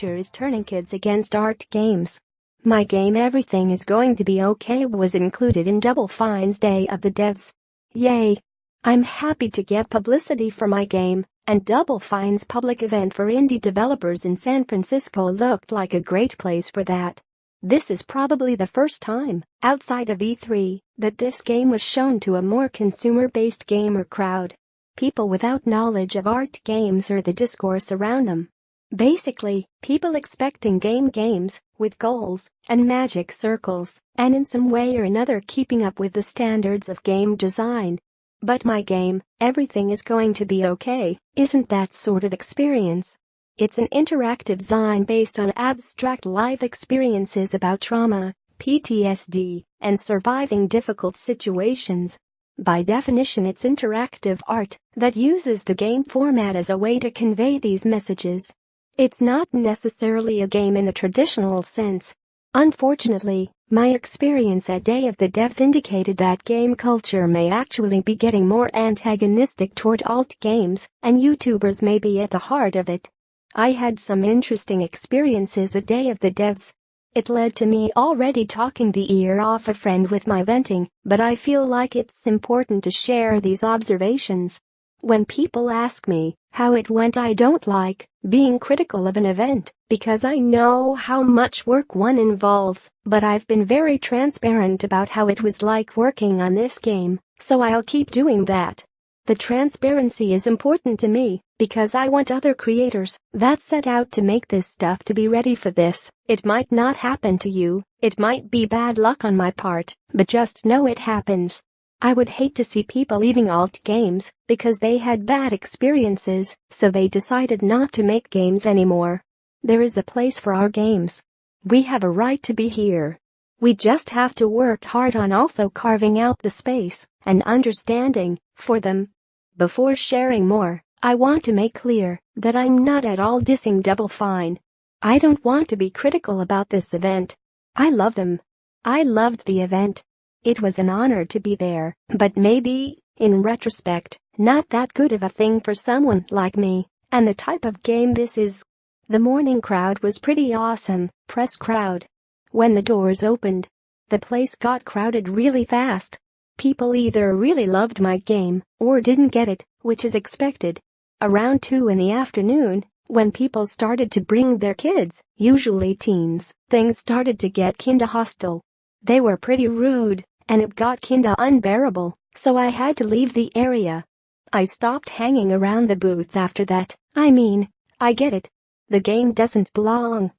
culture is turning kids against art games. My game Everything Is Going to Be Okay was included in Double Fine's Day of the Devs. Yay! I'm happy to get publicity for my game, and Double Fine's public event for indie developers in San Francisco looked like a great place for that. This is probably the first time, outside of E3, that this game was shown to a more consumer-based gamer crowd. People without knowledge of art games or the discourse around them. Basically, people expecting games, with goals and magic circles, and in some way or another keeping up with the standards of game design. But my game, Everything Is Going to Be Okay, isn't that sort of experience. It's an interactive zine based on abstract life experiences about trauma, PTSD, and surviving difficult situations. By definition, it's interactive art that uses the game format as a way to convey these messages. It's not necessarily a game in the traditional sense. Unfortunately, my experience at Day of the Devs indicated that game culture may actually be getting more antagonistic toward alt games, and YouTubers may be at the heart of it. I had some interesting experiences at Day of the Devs. It led to me already talking the ear off a friend with my venting, but I feel like it's important to share these observations. When people ask me how it went, I don't like being critical of an event because I know how much work one involves, but I've been very transparent about how it was like working on this game, so I'll keep doing that. The transparency is important to me because I want other creators that set out to make this stuff to be ready for this. It might not happen to you, it might be bad luck on my part, but just know it happens. I would hate to see people leaving alt games because they had bad experiences, so they decided not to make games anymore. There is a place for our games. We have a right to be here. We just have to work hard on also carving out the space and understanding for them. Before sharing more, I want to make clear that I'm not at all dissing Double Fine. I don't want to be critical about this event. I love them. I loved the event. It was an honor to be there, but maybe, in retrospect, not that good of a thing for someone like me, and the type of game this is. The morning crowd was pretty awesome, press crowd. When the doors opened, the place got crowded really fast. People either really loved my game or didn't get it, which is expected. Around 2 in the afternoon, when people started to bring their kids, usually teens, things started to get kinda hostile. They were pretty rude, and it got kinda unbearable, so I had to leave the area. I stopped hanging around the booth after that. I mean, I get it. The game doesn't belong.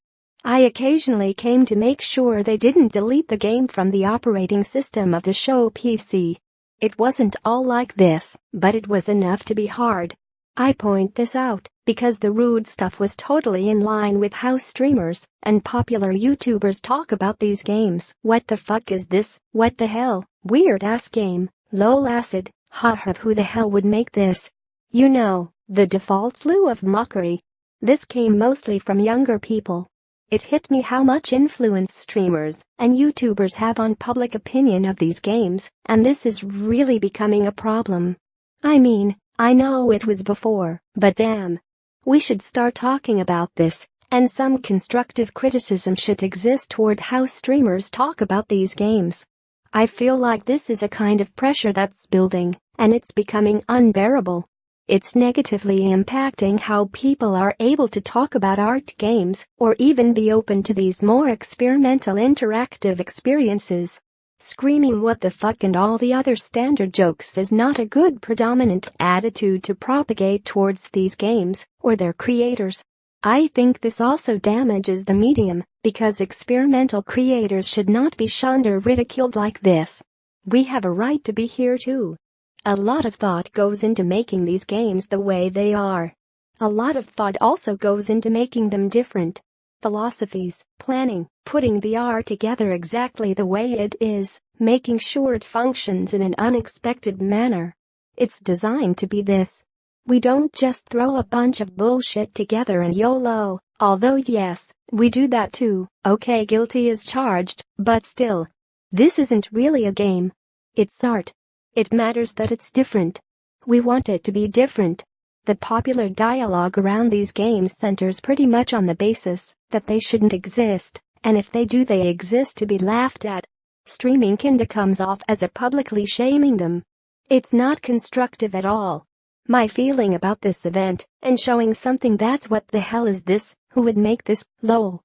I occasionally came to make sure they didn't delete the game from the operating system of the show PC. It wasn't all like this, but it was enough to be hard. I point this out because the rude stuff was totally in line with how streamers and popular YouTubers talk about these games. What the fuck is this? What the hell? Weird ass game. Lol acid. Haha, who the hell would make this? You know, the default slew of mockery. This came mostly from younger people. It hit me how much influence streamers and YouTubers have on public opinion of these games, and this is really becoming a problem. I mean, I know it was before, but damn. We should start talking about this, and some constructive criticism should exist toward how streamers talk about these games. I feel like this is a kind of pressure that's building, and it's becoming unbearable. It's negatively impacting how people are able to talk about art games or even be open to these more experimental interactive experiences. Screaming what the fuck and all the other standard jokes is not a good predominant attitude to propagate towards these games or their creators. I think this also damages the medium because experimental creators should not be shunned or ridiculed like this. We have a right to be here too. A lot of thought goes into making these games the way they are. A lot of thought also goes into making them different. Philosophies, planning, putting the art together exactly the way it is, making sure it functions in an unexpected manner. It's designed to be this. We don't just throw a bunch of bullshit together and YOLO, although yes, we do that too. Okay, guilty as charged, but still. This isn't really a game. It's art. It matters that it's different. We want it to be different. The popular dialogue around these games centers pretty much on the basis that they shouldn't exist, and if they do they exist to be laughed at. Streaming kinda comes off as a publicly shaming them. It's not constructive at all. My feeling about this event and showing something that's what the hell is this, who would make this, lol.